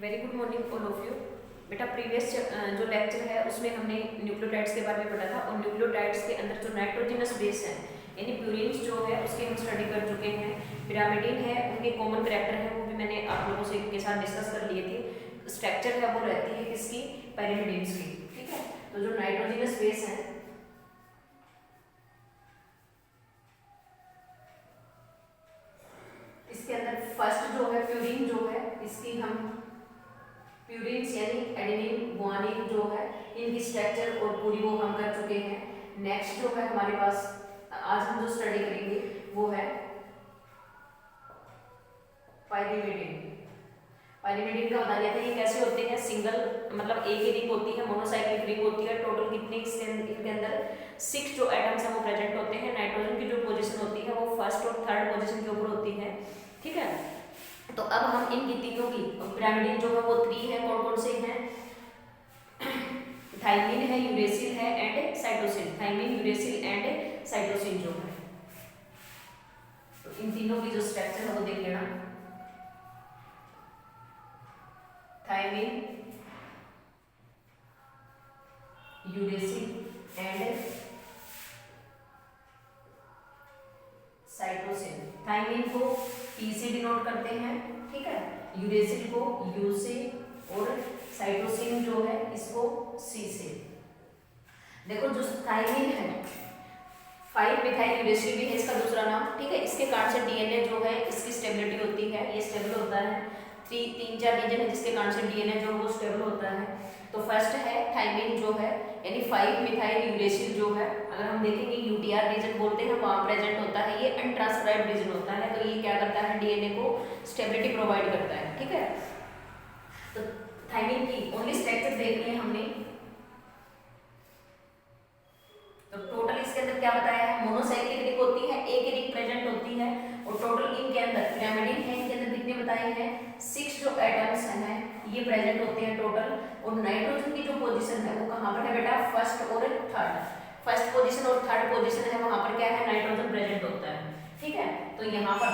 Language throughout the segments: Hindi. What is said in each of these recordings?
Very good morning all of you. बेटा प्रीवियस जो लेक्चर है उसमें हमने न्यूक्लियोटाइड्स के बारे में पढ़ा था और न्यूक्लियोटाइड्स के अंदर जो नाइट्रोजनस बेस है यानी प्यूरिन्स जो है उसके हम स्टडी कर चुके हैं। पिरामिडिन है, उनके कॉमन करेक्टर है वो भी मैंने आप लोगों से के साथ डिस्कस कर लिए थे। स्ट्रक्चर है वो रहती है किसकी, पिरामिडिन्स की। ठीक है, तो जो नाइट्रोजनस बेस है इसके अंदर फर्स्ट जो है प्यूरिन जो है इसकी हम प्यूरिन्स यानी एडेनिन गुआनिन जो है इनकी स्ट्रक्चर और पूरी वो हम कर चुके हैं। नेक्स्ट जो है हमारे पास आज हम जो स्टडी करेंगे वो है पाइरीमिडिन। पाइरीमिडिन का बता दिया था ये कैसे होते हैं, सिंगल मतलब एक ही रिंग होती है, मोनोसाइक्लिक रिंग होती है। टोटल कितने इनके अंदर 6 जो एटम्स हैं वो प्रेजेंट होते हैं। नाइट्रोजन की जो पोजीशन होती है वो फर्स्ट और थर्ड पोजीशन के ऊपर होती है। ठीक है, तो अब हम इन तीनों की पिरामिडिन जो है वो 3 है। कौन कौन से हैं? थाइमिन है, यूरेसिल है and cytosine. Thymine, uracil and cytosine जो है, तो इन तीनों की जो स्ट्रक्चर है वो देख लेना। Thymine, uracil and cytosine. Thymine को T से डिनोट करते हैं, ठीक है, यूरेसिल को U से और साइटोसिन जो है इसको C से। देखो जो थाइमिन है 5 मिथाइल यूरेसिल भी है इसका दूसरा नाम। ठीक है, इसके कारण से डीएनए जो है इसकी स्टेबिलिटी होती है, ये स्टेबल होता है। 3-4 रीजन है जिसके कारण से डीएनए जो है वो स्टेबल होता है। तो फर्स्ट है थाइमिन जो है यानी 5 मिथाइल यूरेसिल जो है, अगर हम देखेंगे यूटीआर रीजन बोलते हैं वहां प्रेजेंट होता है, ये अनट्रांसक्राइब्ड रीजन होता है। तो ये क्या करता है, डीएनए को स्टेबिलिटी प्रोवाइड करता है। ठीक है, तो थाइमिन की ओनली स्ट्रक्चर देखनी है हमने। तो टोटल इसके अंदर क्या बताया है, मोनोसाइक्लिक रिंग होती है, एक ही रिंग प्रेजेंट होती है। और टोटल इनके अंदर पिरामिडिन है, इनके अंदर कितने बताए हैं, 6 जो एटम्स हैं ये प्रेजेंट होते हैं टोटल। और नाइट्रोजन की जो पोजीशन है वो कहाँ पर है बेटा, फर्स्ट और थर्ड। फर्स्ट पोजीशन और थर्ड पोजीशन है वहां पर क्या है, नाइट्रोजन प्रेजेंट होता है। ठीक है, तो यहाँ पर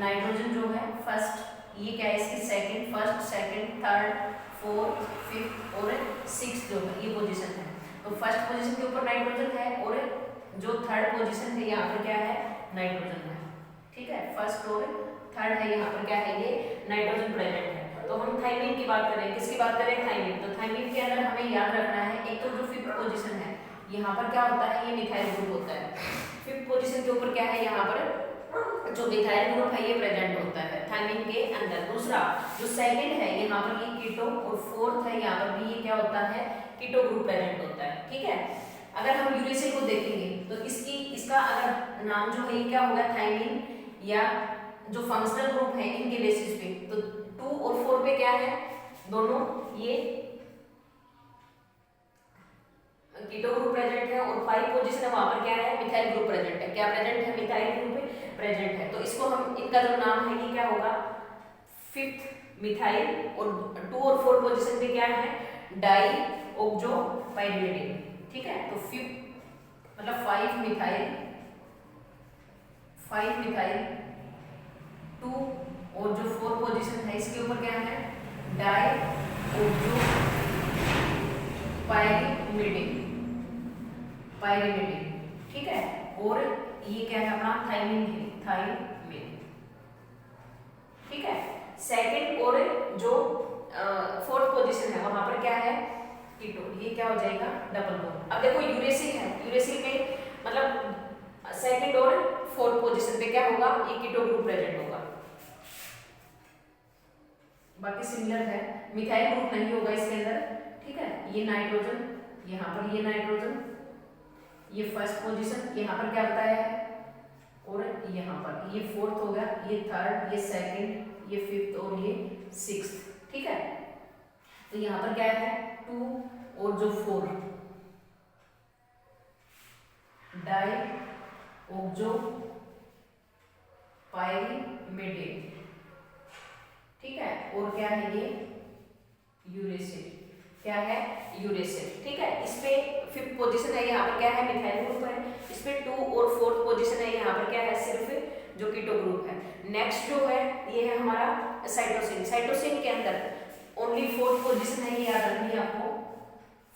नाइट्रोजन जो है फर्स्ट, ये क्या है इसकी second, first second third fourth fifth और सिक्स्थ जो है ये पोजीशन है। तो फर्स्ट पोजीशन के ऊपर नाइट्रोजन है और जो थर्ड पोजीशन है यहाँ पर क्या है, नाइट्रोजन है। ठीक है, फर्स्ट और थर्ड है यहाँ पर क्या है, ये नाइट्रोजन प्रेजेंट है। तो हम थाइमिन की बात करें, किसकी बात करें, थाइमिन। तो थाइमिन के अंदर हमें याद रखना है एक तो जो फिफ्थ पोजीशन है यहाँ पर क्या होता है, ये मिथाइल ग्रुप होता है। फिफ्थ पोजीशन के ऊपर क्या है, यहाँ पर जो मिथाइल ग्रुप है ये प्रेजेंट होता है थाइमिन के अंदर। दूसरा जो सेकंड है यहाँ पर ये कीटो, और फोर्थ है यहाँ पर भी ये क्या होता है, कीटो ग्रुप प्रेजेंट होता है। ठीक है, अगर हम यूरेसिल को देखेंगे तो इसका अगर नाम जो है ये क्या होगा, थाइमिन या जो फंक्शनल ग्रुप है इनके बेसिस पे। तो 2 और 4 पे क्या है, दोनों ये कीटो ग्रुप प्रेजेंट है। और 5 पोजीशन है वहां पर क्या है, मिथाइल ग्रुप प्रेजेंट है। क्या प्रेजेंट है, मिथाइल ग्रुप प्रेजेंट है। तो इसको हम, इनका जो नाम है ये क्या होगा, फिफ्थ मिथाइल। और 2 और 4 पोजीशन पे क्या है, डाई ऑक्सो पाइरिमिडिन। ठीक है, तो फिफ्थ मतलब 5 मिथाइल 2 और जो 4 पोजीशन है इसके ऊपर क्या है, डाई ऑक्सो पाइरिमिडिन। ठीक है, और ये क्या है अपना थाइमिन है, थाइमिन। ठीक है, सेकंड और जो फोर्थ पोजीशन है वहां पर क्या है, कीटो, ये क्या हो जाएगा, डबल बॉन्ड। अब देखो यूरेसिल है, यूरेसिल में मतलब सेकंड और फोर्थ पोजीशन पे क्या होगा, ये कीटो ग्रुप प्रेजेंट होगा। बाकी सिमिलर है, मिथाइल ग्रुप नहीं होगा इसके अंदर। ठीक है, ये नाइट्रोजन, यहाँ पर ये नाइट्रोजन, ये फर्स्ट पोजीशन, यहाँ पर क्या बताया है, और यहाँ पर ये फोर्थ हो गया, ये थर्ड, ये सेकंड, ये फिफ्थ और ये सिक्स्थ। ठीक है, तो यहाँ पर क्या है, 2 और जो 4 डाई ऑक्सो पाइरिमिडिन। ठीक है, और क्या है ये, यूरेसिल। क्या है, यूरेसिल। ठीक है, इस पे फिफ्थ पोजीशन है, यहाँ पर क्या है, मिथाइल ग्रुप है। इस पे 2 और 4th पोजीशन है, यहाँ पर क्या है, सिर्फ जो कीटो ग्रुप है। नेक्स्ट जो है ये है हमारा साइटोसिन। साइटोसिन के अंदर ओनली पोजीशन है, ये याद रखनी है आपको।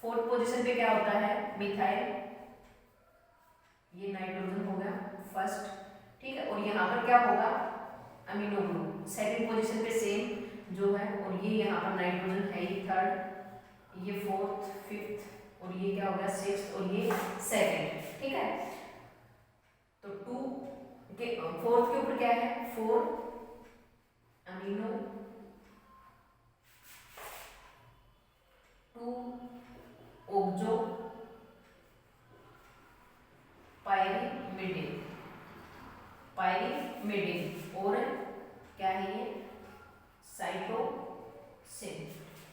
फोर्थ पोजीशन पे क्या होता है, मिथाइल, ये नाइट्रोजन हो गया फर्स्ट, ठीक है। और यहाँ पर क्या होगा, अमीनो ग्रुप। सेकंड पोजीशन पे सेम जो है, और ये यहाँ पर नाइट्रोजन है, ये थर्ड, ये फोर्थ, फिफ्थ, और ये क्या हो गया सिक्स्थ, और ये सेकंड, ठीक है। तो टू के फोर्थ के ऊपर क्या है, 4 अमीनो, 2 ऑक्सो पायरीमिडिन, और क्या है ये, साइटोसिन,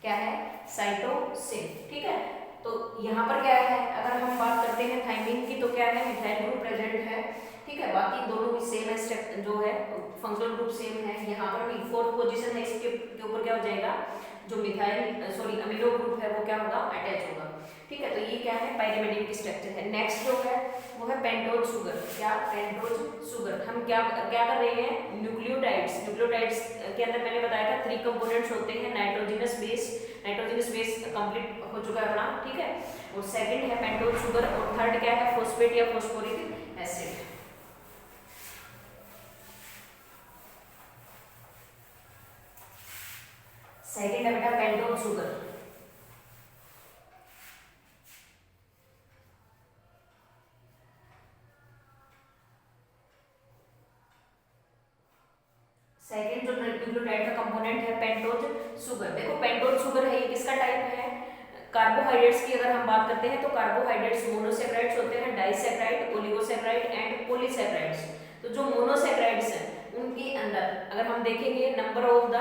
क्या है, साइटोसिन, ठीक है। तो यहाँ पर क्या है, अगर हम बात करते हैं थाइमिन की, तो क्या है, मिथाइल ग्रुप प्रेजेंट है, ठीक है। बाकी दोनों भी सेम है, जो है फंक्शनल ग्रुप सेम है। यहाँ पर भी फोर्थ पोजीशन है, इसके ऊपर क्या हो जाएगा, जो मिथाइल सॉरी अमीनो ग्रुप है वो क्या होगा, अटैच होगा, ठीक है। तो ये क्या है, पायरीमिडिन की स्ट्रक्चर है। नेक्स्ट जो है वो है पेंटोज शुगर। क्या, पेंटोज शुगर। हम क्या कर रहे हैं, न्यूक्लियोटाइड्स के अंदर मैंने बताया था 3 कंपोनेंट्स होते हैं, नाइट्रोजनस बेस कंप्लीट हो चुका है अपना, ठीक है। और सेकंड है पेंटोज शुगर, और थर्ड क्या है, फॉस्फेट या फॉस्फोरिक एसिड। सेकंड है बेटा पेंटोज शुगर। सेकंड जो न्यूक्लियोटाइड का कंपोनेंट है पेंटोज शुगर। देखो पेंटोज शुगर है, ये किसका टाइप है, कार्बोहाइड्रेट्स की अगर हम बात करते हैं तो कार्बोहाइड्रेट्स मोनोसैकेराइड्स होते हैं, डाइसैकेराइड, ओलिगोसैकेराइड एंड पॉलीसैकेराइड्स। तो जो मोनोसैकेराइड्स हैं उनके अंदर अगर हम देखेंगे नंबर ऑफ द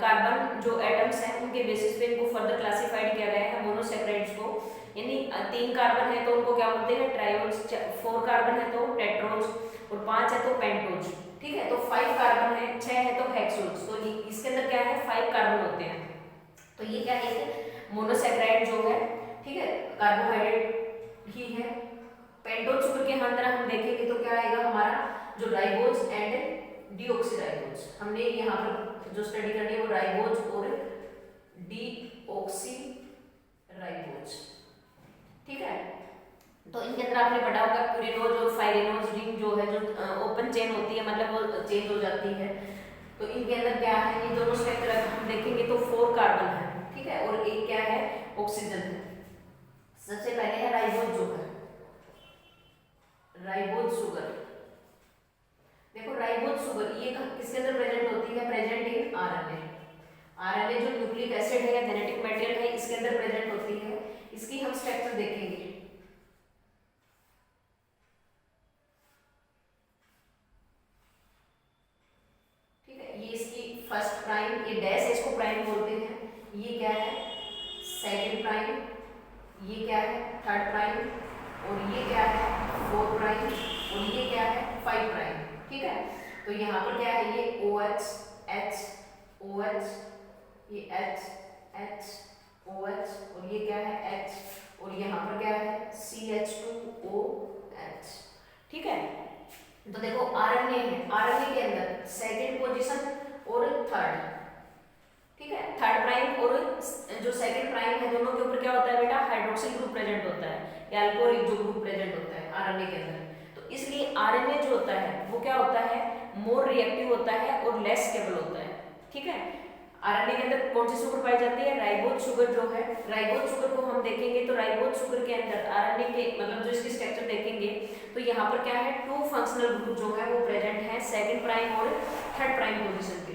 कार्बन जो एटम्स हैं उनके बेसिस पे इनको फर्दर क्लासिफाइड किया गया है मोनोसैकेराइड्स को। यानी 3 कार्बन है तो उनको क्या बोलते हैं, ट्रायोज, 4 कार्बन है तो टेट्रोज, और 5 है तो पेंटोज, ठीक है। तो 5 कार्बन है, 6 है तो हेक्सोज। तो इसके अंदर क्या है, 5 कार्बन होते हैं। तो ये क्या है, मोनोसैकेराइड जो है, ठीक है, कार्बोहाइड्रेट ही है। पेंटोज शुगर के अंदर हम देखेंगे तो क्या आएगा हमारा, जो राइबोज एंड डीऑक्सीराइबोज। हमने यहाँ पर जो स्टडी करनी है वो राइबोज और डीऑक्सीराइबोज, ठीक है। तो इनके अंदर आपने पढ़ा होगा प्यूरिनोज और फाइरिनोज रिंग जो है, जो ओपन चेन होती है, मतलब वो चेंज हो जाती है। तो इनके अंदर क्या है, ये दोनों स्ट्रक्चर हम देखेंगे तो 4 कार्बन है, ठीक है, और एक क्या है, ऑक्सीजन है। सबसे पहले है राइबोज जो है, राइबोज शुगर। देखो राइबोज शुगर ये किसके अंदर प्रेजेंट होती है, प्रेजेंट इन आरएनए। आरएनए जो न्यूक्लिक एसिड है या जेनेटिक मटेरियल है, इसके अंदर प्रेजेंट होती है। इसकी हम स्ट्रक्चर देखेंगे, फर्स्ट प्राइम, ये डैश है, इसको प्राइम बोलते हैं। ये क्या है, सेकंड प्राइम, ये क्या है, थर्ड प्राइम, और ये क्या है, फोर्थ प्राइम, और ये क्या है, 5 प्राइम, ठीक है। तो यहाँ पर क्या है, ये OH H OH, ये H H OH, और ये क्या है H, और यहाँ पर क्या है CH2OH, ठीक है। तो देखो आरएनए है, आरएनए के अंदर सेकंड पोजीशन और थर्ड, ठीक है, थर्ड प्राइम और जो सेकंड प्राइम है दोनों के ऊपर क्या होता है बेटा, हाइड्रोक्सिल ग्रुप प्रेजेंट होता है या अल्कोहलिक जो ग्रुप प्रेजेंट होता है आरएनए के अंदर। तो इसलिए आरएनए जो होता है वो क्या होता है, मोर रिएक्टिव होता है और लेस स्टेबल होता है, ठीक है। आरएनए के अंदर कौन सी शुगर पाई जाती है, राइबोज शुगर जो है। राइबोज शुगर को हम देखेंगे तो राइबोज शुगर के अंदर आरएनए के मतलब जो इसकी स्ट्रक्चर देखेंगे तो यहाँ पर क्या है, 2 फंक्शनल ग्रुप जो है वो प्रेजेंट है, सेकंड प्राइम और थर्ड प्राइम पोजीशन पे,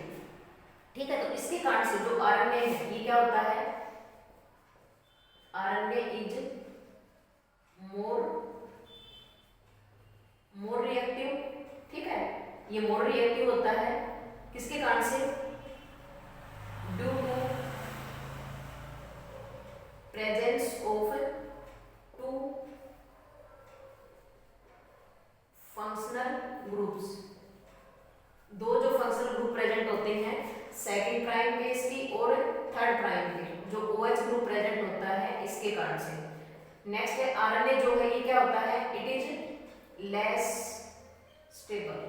ठीक है। तो इसके कारण से जो आरएनए है ये क्या होता है, आरएनए इज मोर रिएक्टिव, ठीक है। ये मोर रिएक्टिव होता है किसके कारण से, due to presence of 2 functional groups. 2 जो फंक्शनल ग्रुप प्रेजेंट होते हैं, सेकंड प्राइम पे इसकी और थर्ड प्राइम पे जो OH ग्रुप प्रेजेंट होता है इसके कारण से। नेक्स्ट है आरएनए जो है ये क्या होता है, इट इज लेस स्टेबल।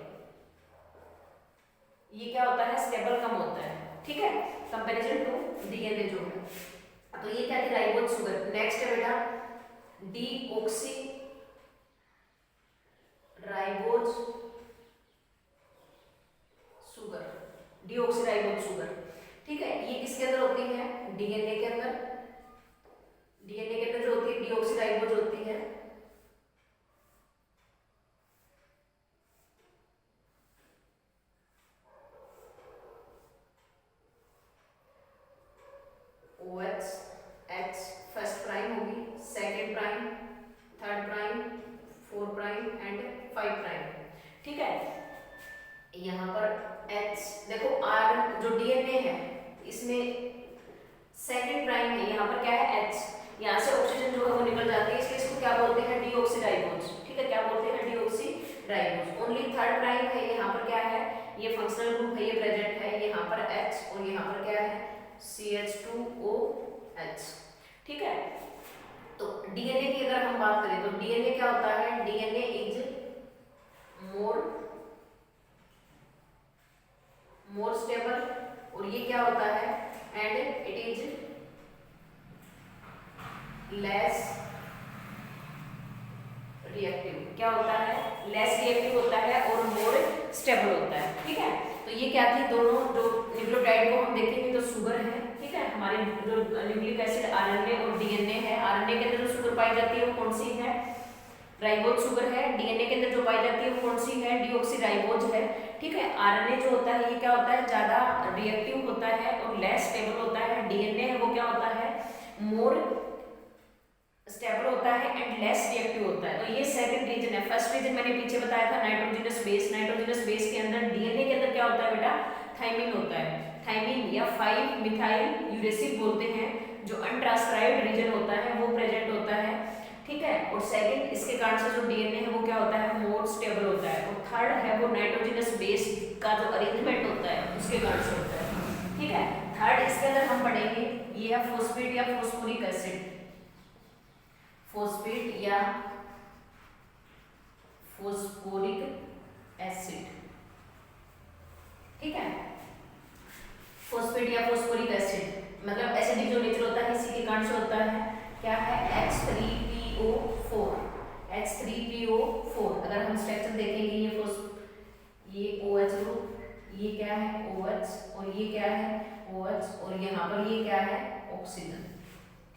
ये क्या होता है, स्टेबल कम होता है, ठीक है, कंपैरिजन टू डीएनए जो है। तो ये क्या थी, राइबोज शुगर। नेक्स्ट है बेटा deoxy ribose sugar, deoxy ribose sugar. ठीक है, ये किसके अंदर होती है, डीएनए के अंदर। डीएनए के अंदर जो होती है डीऑक्सी राइबोज होती है। OH H फर्स्ट प्राइम होगी, second prime, third prime, four prime and 5 prime. ठीक है, यहाँ पर H देखो, R जो डीएनए है इसमें सेकेंड प्राइम है, यहाँ पर क्या है H, यहाँ से ऑक्सीजन जो है वो निकल जाती है, इसलिए इसको क्या बोलते हैं, डीऑक्सीराइबोज। ठीक है, क्या बोलते हैं, डीऑक्सीराइबोज। ओनली थर्ड प्राइम है, यहाँ पर क्या है, ये फंक्शनल ग्रुप है, ये प्रेजेंट है, यहाँ पर H और यहाँ पर क्या है CH2OH। ठीक है, तो डीएनए की अगर हम बात करें तो डीएनए क्या होता है, डीएनए इज मोर स्टेबल, और ये क्या होता है, and it is less reactive. क्या होता है, लेस रिएक्टिव होता है और मोर स्टेबल होता है। ठीक है, तो ये क्या थी, दोनों जो न्यूक्लियोटाइड को हम देखेंगे तो शुगर है। ठीक है, हमारे जो न्यूक्लिक एसिड आरएनए और डीएनए है, आरएनए के अंदर जो शुगर पाई जाती है वो कौन सी है, राइबोज शुगर है। डीएनए के अंदर जो पाई जाती है वो कौन सी है, डीऑक्सीराइबोज है। ठीक है, आरएनए जो होता है ये क्या होता है, ज्यादा रिएक्टिव होता है और लेस स्टेबल होता है। डीएनए है वो क्या होता है, मोर स्टेबल होता है एंड लेस रिएक्टिव होता है। तो ये सेकंड रीजन है। फर्स्ट रीजन मैंने पीछे बताया था, नाइट्रोजनस बेस। नाइट्रोजनस बेस के अंदर डीएनए के अंदर क्या होता है बेटा, थायमिन होता है। थायमिन या 5 मिथाइल यूरेसिल बोलते हैं, जो अनट्रांसक्राइब्ड रीजन होता है वो प्रेजेंट होता है। ठीक है, और सेकंड इसके कारण से जो डीएनए है वो क्या होता है, मोर स्टेबल होता है। और थर्ड है वो नाइट्रोजनस बेस का जो अरेंजमेंट होता है उसके कारण से होता है। ठीक है, थर्ड इसके अंदर हम पढ़ेंगे, ये है फॉस्फेट या फॉस्फोरिक एसिड। फॉस्फेट या फॉस्फोरिक एसिड। ठीक है, फॉस्फेट या फॉस्फोरिक एसिड मतलब एसिडिक जो नेचर होता है इसी के कारण से होता है। क्या है, H3PO4। H3PO4 अगर हम स्ट्रक्चर देखेंगे, ये OH ग्रुप, ये क्या है OH, और ये क्या है OH, और यहाँ पर ये क्या है ऑक्सीजन।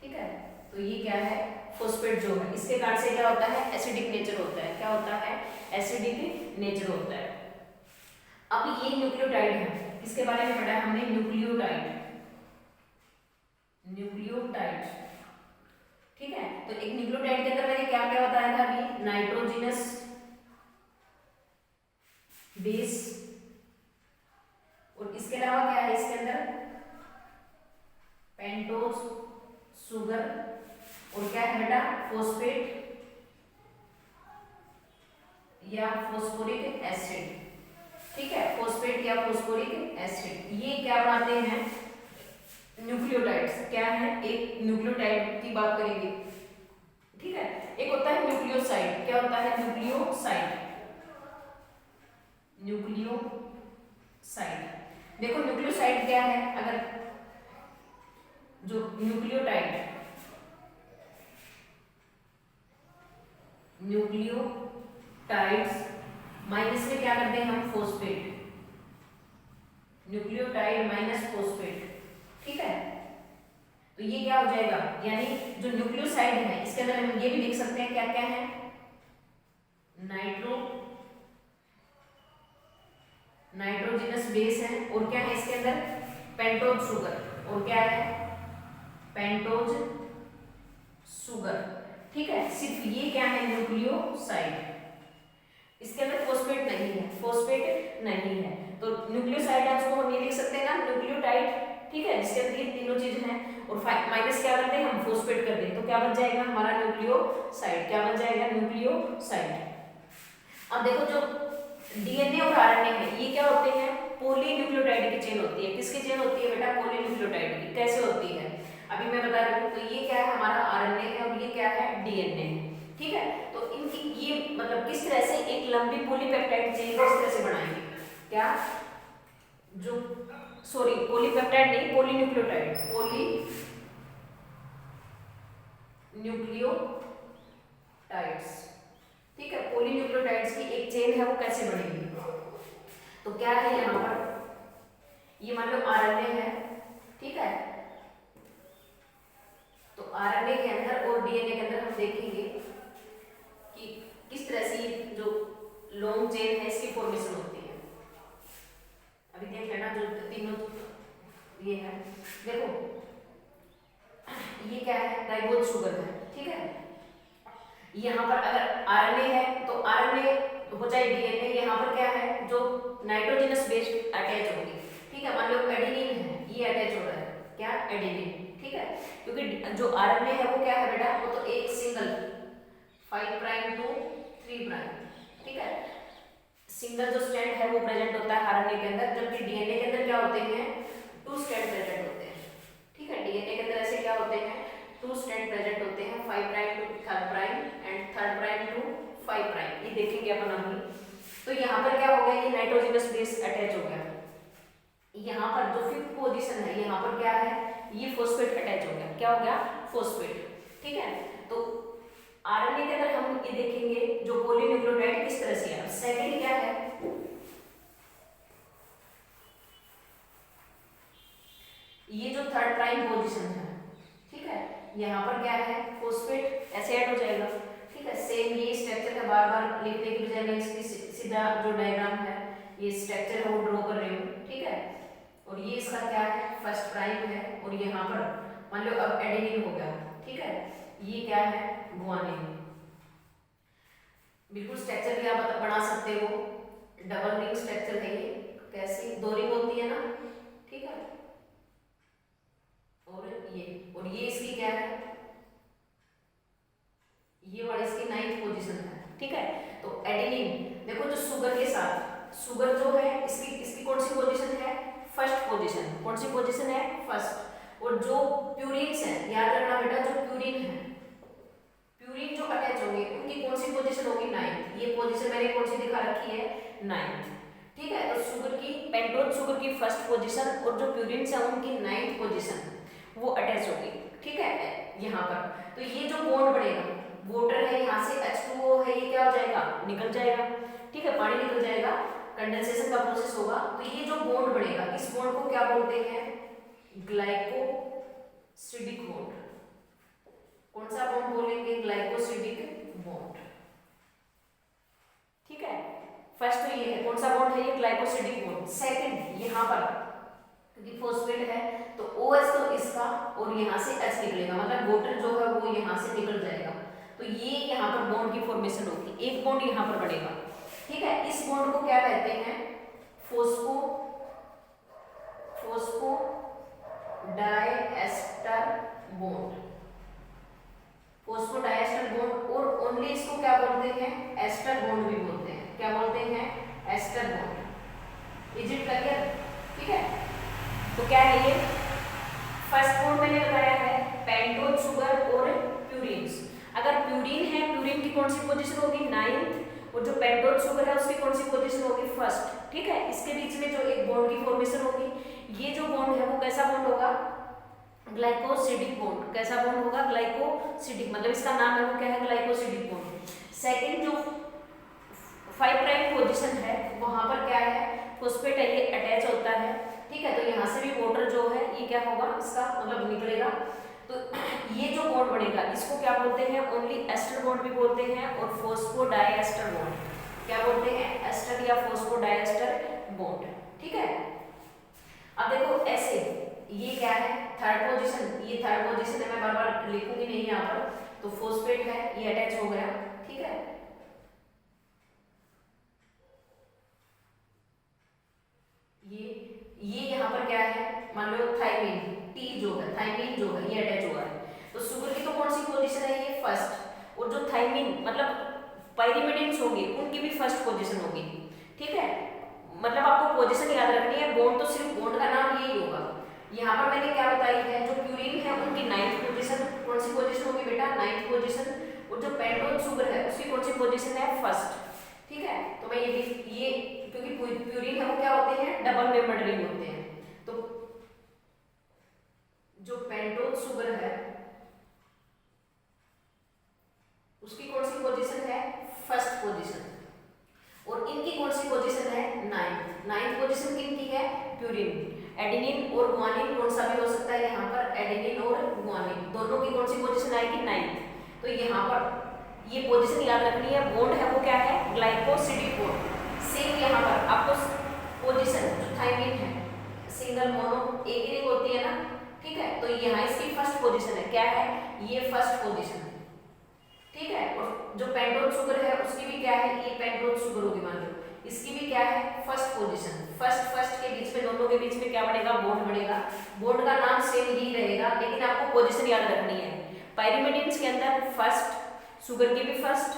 ठीक है, तो ये क्या है फॉस्फेट जो है, इसके कारण से क्या होता है, एसिडिक नेचर होता है। क्या होता है, एसिडिक नेचर होता है। अब ये न्यूक्लियोटाइड है, किसके बारे में पढ़ा है हमने, न्यूक्लियोटाइड। न्यूक्लियोटाइड। ठीक है, तो एक न्यूक्लियोटाइड के अंदर मैंने क्या क्या बताया था अभी, नाइट्रोजनस बेस, और इसके अलावा क्या है इसके अंदर, पेंटोज शुगर, और क्या है बेटा फॉस्फेट या फॉस्फोरिक एसिड। ठीक है, फॉस्फेट या फॉस्फोरिक एसिड, ये क्या बनाते हैं न्यूक्लियोटाइड्स। क्या है, एक न्यूक्लियोटाइड की बात करेंगे। ठीक है, एक होता है न्यूक्लियोसाइड। क्या होता है, न्यूक्लियोसाइड। न्यूक्लियोसाइड, देखो न्यूक्लियोसाइड क्या है, अगर जो न्यूक्लियोटाइड, न्यूक्लियोटाइड्स माइनस में क्या करते हैं हम, फॉस्फेट, न्यूक्लियोटाइड माइनस फॉस्फेट। ठीक है, तो ये क्या हो जाएगा, यानी जो न्यूक्लियोसाइड है इसके अंदर हम ये भी लिख सकते हैं क्या क्या है, नाइट्रोजनस बेस है, और क्या है इसके अंदर पेंटोज शुगर, और क्या है पेंटोज शुगर। ठीक है, सिर्फ ये क्या है न्यूक्लियोसाइड, इसके अंदर फॉस्फेट नहीं है, फॉस्फेट नहीं है, तो न्यूक्लियोसाइड है उसको हम ये लिख सकते हैं ना न्यूक्लियोटाइड। ठीक है, जिसके अंदर ये तीनों चीजें हैं, और माइनस क्या करते हैं हम, फॉस्फेट कर दें, तो क्या बन जाएगा हमारा न्यूक्लियोसाइड। क्या बन जाएगा, न्यूक्लियोसाइड। अब देखो जो डीएनए और आरएनए है ये क्या होते हैं, पॉलीन्यूक्लियोटाइड की चेन होती है। किसकी चेन होती है बेटा, पॉलीन्यूक्लियोटाइड की। कैसे होती है अभी मैं बता रही हूँ। तो ये क्या है हमारा आरएनए है, और ये क्या है डीएनए है। ठीक है, तो इनकी ये मतलब किस तरह से एक लंबी पॉलीपेप्टाइड चेन किस तरह से बनाएंगे, क्या जो पॉलीपेप्टाइड नहीं, पॉलीन्यूक्लियोटाइड, पॉलीन्यूक्लियोटाइड्स। ठीक है, पॉलीन्यूक्लियोटाइड्स की एक चेन है वो कैसे बनेगी? तो क्या है यहाँ पर, ये मान लो आरएनए है, ठीक है, तो आरएनए के अंदर और डीएनए के अंदर हम देखेंगे कि किस तरह से जो लॉन्ग चेन है इसकी फॉर्मेशन होती है। अभी देख लेना जो तीनों ये है, देखो ये क्या है, राइबोज शुगर है, ठीक है। यहाँ पर अगर आरएनए है तो आरएनए हो जाए डीएनए, यहाँ पर क्या है जो नाइट्रोजनस बेस अटैच होगी, ठीक है। मान लो एडेनिन है, ये अटैच हो रहा है, क्या, एडेनिन, ठीक है, क्योंकि जो आरएनए है वो क्या है बेटा, वो तो एक सिंगल 5 प्राइम टू 3 प्राइम, ठीक है, सिंगल जो स्ट्रैंड है वो प्रेजेंट होता है आरएनए के अंदर, जबकि डीएनए के अंदर क्या होते हैं, 2 स्ट्रैंड प्रेजेंट होते हैं, ठीक है। डीएनए के अंदर ऐसे क्या होते हैं, 2 स्ट्रैंड प्रेजेंट होते हैं, 5 prime to 3 prime and 3 prime to 5 prime, ये देखेंगे अपन अभी। तो यहाँ पर क्या हो गया, ये नाइट्रोजनस बेस अटैच हो गया, यहाँ पर जो 5th पोजीशन है यहाँ पर क्या है, ये फॉस्फेट अटैच हो गया, क्या हो गया, फॉस्फेट, ठीक है। तो आरएनए के अंदर हम ये देखेंगे जो पॉलीन्यूक्लियोटाइड किस तरह से है। सेकंड क्या है, ये जो 3rd प्राइम पोजीशन है, ठीक है, यहाँ पर क्या है, फॉस्फेट ऐसे ऐड हो जाएगा, ठीक है। सेम ये स्ट्रक्चर है, बार बार लिखने की बजाय मैं इसकी सीधा जो डायग्राम है ये स्ट्रक्चर है वो ड्रॉ कर रही हूँ, ठीक है। और ये इसका क्या है, 1st प्राइम है, और यहाँ पर मान लो अब एडेनिन हो गया, ठीक है, ये क्या है, गुआनिन। बिल्कुल स्ट्रक्चर भी आप बना सकते हो, डबल रिंग स्ट्रक्चर है ये, कैसी 2 रिंग होती है ना, ठीक है, और ये इसकी क्या है, ये वाली इसकी 9th पोजीशन है, ठीक है। तो एडेनिन देखो जो शुगर के साथ, शुगर जो है इसकी कौन सी पोजीशन है, 1st पोजीशन, कौन सी पोजीशन है, 1st। और जो प्यूरिन्स है, याद रखना बेटा, जो प्यूरिन है, प्यूरिन जो अटैच होंगे उनकी कौन सी पोजीशन होगी, 9th। ये पोजीशन मैंने कौन सी दिखा रखी है, 9th, ठीक है। तो शुगर की, पेंटोज शुगर की 1st पोजीशन और जो प्यूरिन्स है उनकी 9th पोजीशन वो अटैच होगी, ठीक है, यहाँ पर। तो ये जो बॉन्ड बनेगा, वाटर है यहाँ से H2O है, ये क्या हो जाएगा, निकल जाएगा, ठीक है, पानी निकल जाएगा, कंडेंसेशन का प्रोसेस होगा। तो ये जो बॉन्ड बनेगा, इस बॉन्ड को क्या बोलते हैं, ग्लाइकोसिडिक बॉन्ड। कौन सा बॉन्ड बोलेंगे, ग्लाइकोसिडिक बॉन्ड, ठीक है। फर्स्ट तो ये है, कौन सा बॉन्ड है, ये ग्लाइकोसिडिक बॉन्ड। सेकंड यहाँ पर क्योंकि फॉस्फेट है तो OH तो इसका और यहाँ से H निकलेगा, मतलब वाटर जो है वो यहाँ से निकल जाएगा, तो ये यहाँ पर बॉन्ड की फॉर्मेशन होगी, एक बॉन्ड यहाँ पर बनेगा, ठीक है। इस बॉन्ड को क्या कहते हैं, फॉस्फोडाइएस्टर बॉन्ड, फॉस्फोडाइएस्टर बॉन्ड। और ओनली इसको क्या बोलते हैं, एस्टर बॉन्ड भी बोलते हैं, क्या बोलते हैं, ester bond. Is it clear, ठीक है। तो क्या है ये, 1st बॉन्ड मैंने बताया है पेंटोज शुगर और प्यूरिन्स। अगर प्यूरिन है, प्यूरिन की कौन सी पोजीशन होगी, 9th, और जो पेंटोज शुगर है उसकी कौन सी पोजीशन होगी, 1st, ठीक है। इसके बीच में जो एक बॉन्ड की फॉर्मेशन होगी, ये जो बॉन्ड है वो कैसा बॉन्ड होगा, ग्लाइकोसिडिक बॉन्ड। कैसा बॉन्ड होगा, ग्लाइकोसिडिक, मतलब इसका नाम है वो क्या है, ग्लाइकोसिडिक बॉन्ड। सेकंड जो 5 प्राइम पोजीशन है वहां पर क्या है, फॉस्फेट है, ये अटैच होता है, ठीक है। तो यहाँ से भी वाटर जो है ये क्या होगा, इसका मतलब निकलेगा। तो ये जो बॉन्ड बनेगा इसको क्या बोलते हैं, ओनली एस्टर बॉन्ड भी बोलते हैं, और फॉस्फोडाइएस्टर बॉन्ड, क्या बोलते हैं, एस्टर या फॉस्फोडाइएस्टर बॉन्ड, ठीक है। अब देखो ऐसे, ये क्या है, 3rd पोजीशन, ये 3rd पोजीशन है, मैं बार बार लिखूंगी नहीं यहाँ पर। तो फॉस्फेट है, ये अटैच हो गया, ठीक है। ये यहाँ पर क्या है, मान लो थाइमिन, T जो है, थाइमिन जो है ये अटैच हुआ है। तो शुगर की तो कौन सी पोजीशन है, ये 1st, और जो थाइमिन मतलब पाइरिमिडिन्स होंगे उनकी भी 1st पोजीशन होगी, ठीक है। मतलब आपको पोजीशन याद रखनी है, बॉन्ड तो सिर्फ बॉन्ड का नाम यही होगा। यहाँ पर मैंने क्या बताई है, जो प्यूरिन है उनकी 9th पोजीशन, कौन सी पोजीशन होगी बेटा, 9th पोजीशन, और जो पेंटोज शुगर है उसकी कौन सी पोजीशन है, 1st, ठीक है। तो मैं ये क्योंकि प्यूरिन है वो क्या होते हैं, डबल मेंबर्ड रिंग होते हैं। तो जो पेंटोज शुगर है नाइन्थ पोजीशन किनकी है, प्यूरिन। एडेनिन और गुआनिन कौन सा भी हो सकता है, यहाँ पर एडेनिन और गुआनिन दोनों की कौन सी पोजीशन आएगी, नाइन्थ। तो यहाँ पर ये पोजीशन याद रखनी है। बॉन्ड है वो क्या है, ग्लाइकोसिडिक बॉन्ड। सेम यहाँ पर आपको पोजीशन जो थायमिन है सिंगल मोनो एक ही रिंग होती है ना, ठीक है। तो यहाँ इसकी फर्स्ट पोजीशन है, क्या है, ये फर्स्ट पोजीशन है, ठीक है। और जो पेंटोज शुगर है उसकी भी क्या है, ये पेंटोज शुगर होगी मान लो, इसकी भी क्या है, फर्स्ट पोजीशन। फर्स्ट के बीच में, दोनों के बीच में क्या बनेगा, बॉन्ड बनेगा। बॉन्ड का नाम सेम ही रहेगा, लेकिन आपको पोजीशन याद रखनी है। पायरिमिडिन्स के अंदर फर्स्ट, शुगर की भी फर्स्ट,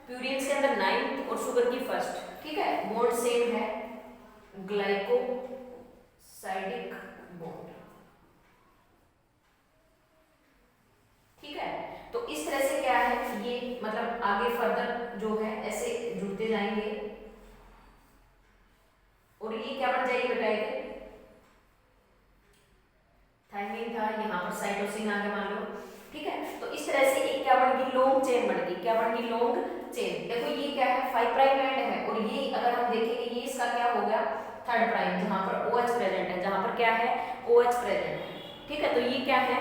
प्यूरिन्स के अंदर नाइन्थ और शुगर की फर्स्ट, ठीक है। बॉन्ड सेम है, ग्लाइकोसाइडिक बॉन्ड, ठीक है। तो इस तरह से क्या है, ये मतलब आगे फर्दर जो है ऐसे जुड़ते जाएंगे और ये क्या बन जाएगी बेटा, थायमिन था, यहाँ पर साइटोसिन आ गया मान लो, ठीक है। तो इस तरह से एक क्या बन गई, लॉन्ग चेन बन गई। क्या बन गई, लॉन्ग चेन। देखो ये क्या है, 5 प्राइम एंड है, और ये अगर हम देखेंगे ये इसका क्या हो गया, 3rd प्राइम, जहाँ पर OH प्रेजेंट है, जहाँ पर क्या है, OH प्रेजेंट है, ठीक है। तो ये क्या है,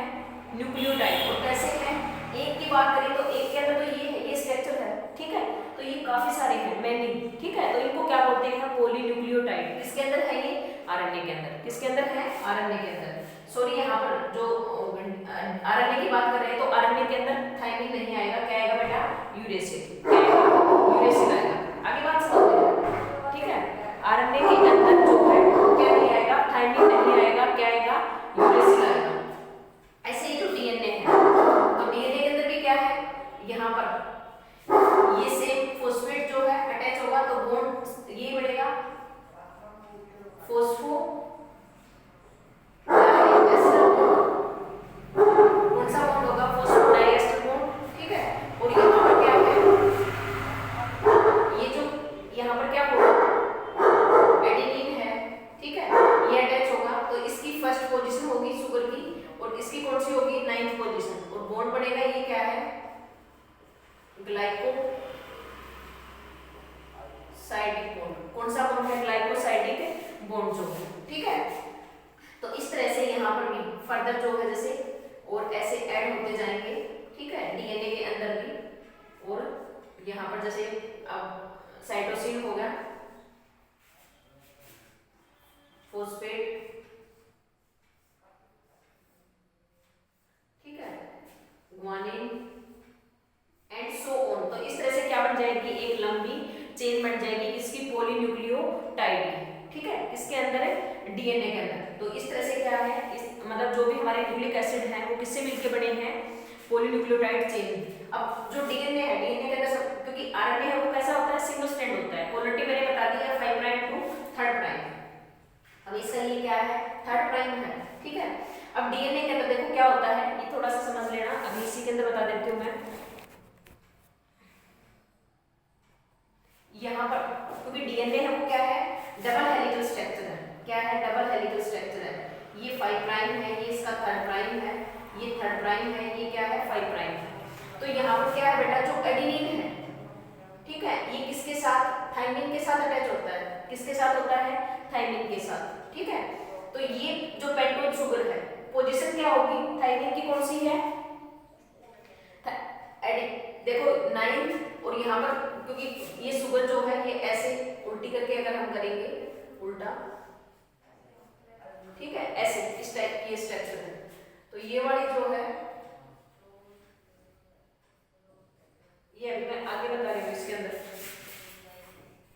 न्यूक्लियोटाइड। और कैसे है, एक की बात करें तो एक के अंदर तो ये है, ये स्ट्रक्चर है, ठीक है। तो ये काफी सारे हैं, मैनी, ठीक है। तो इनको क्या बोलते हैं, पॉलीन्यूक्लियोटाइड। किसके अंदर है ये, आरएनए के अंदर। किसके अंदर है, आरएनए के अंदर। सॉरी, यहाँ पर जो आरएनए की बात कर रहे हैं तो आरएनए के अंदर थायमिन नहीं आएगा, क्या आएगा बेटा, यूरेसिल, क्या आएगा, यूरेसिल आएगा। आगे बात समझ में, ठीक है। आरएनए के अंदर जो है क्या नहीं आएगा, थायमिन नहीं आएगा, क्या आएगा, यूरेसिल आएगा। ऐसे ही जो डीएनए है, तो डीएनए के अंदर भी क्या है, यहाँ पर ये सेम फॉस्फेट जो है अटैच होगा तो बॉन्ड ये बढ़ेगा, फॉस्फो कौन सा बॉन्ड होगा, फॉस्फोडाइएस्टर बॉन्ड, ठीक है। और यहाँ पर क्या है, ये जो यहाँ पर क्या होगा, एडेनिन है, ठीक है, ये अटैच होगा तो इसकी फर्स्ट पोजीशन होगी शुगर की, और इसकी कौन सी होगी, 9th पोजीशन। और बॉन्ड बनेगा, ये क्या है, ग्लाइकोसाइडिक बॉन्ड। कौन सा बॉन्ड है, ग्लाइकोसाइडिक बॉन्ड जो है, ठीक है। तो इस तरह से यहाँ पर भी फर्दर जो है जैसे और ऐसे ऐड होते जाएंगे, ठीक है, डीएनए के अंदर भी। और यहाँ पर जैसे अब साइटोसिन हो गया, फॉस्फेट, ठीक है, गुआनिन एंड सो ऑन। तो इस तरह से क्या बन जाएगी, एक लंबी चेन बन जाएगी, इसकी पॉलीन्यूक्लियोटाइड, ठीक है, किसके अंदर है, डीएनए के अंदर। तो इस तरह से क्या है, इस मतलब जो भी हमारे न्यूक्लिक एसिड हैं वो किससे मिलके बने हैं, पॉलीन्यूक्लियोटाइड चेन। अब जो डीएनए है, डीएनए के अंदर क्योंकि आरएनए है वो कैसा होता है, सिंगल स्ट्रैंड होता है। पोलरिटी मैंने बता दी है 5 प्राइम टू 3rd प्राइम। अब इसका ये क्या है, 3rd प्राइम है, ठीक है। अब डीएनए के अंदर देखो क्या होता है, ये थोड़ा सा समझ लेना, अभी इसी के अंदर बता देती हूँ मैं। यहाँ पर क्योंकि डीएनए है वो क्या है, डबल हेलिकल स्ट्रक्चर है, क्या है, डबल हेलिकल स्ट्रक्चर है। ये 5 प्राइम है, ये इसका 3rd प्राइम है, ये 3rd प्राइम है, ये क्या है, 5 प्राइम है। तो यहाँ पर क्या है बेटा, जो एडेनिन है, ठीक है, ये किसके साथ, थायमिन के साथ अटैच होता है। किसके साथ होता है, थायमिन के साथ, ठीक है। तो ये जो पेंटोज शुगर है, पोजीशन क्या होगी, थायमिन की कौन सी है, देखो 9th, और यहाँ पर क्योंकि ये शुगर जो है ये ऐसे उल्टी करके अगर हम करेंगे, उल्टा, ठीक है, ऐसे इस टाइप की स्ट्रक्चर है। तो ये वाली जो है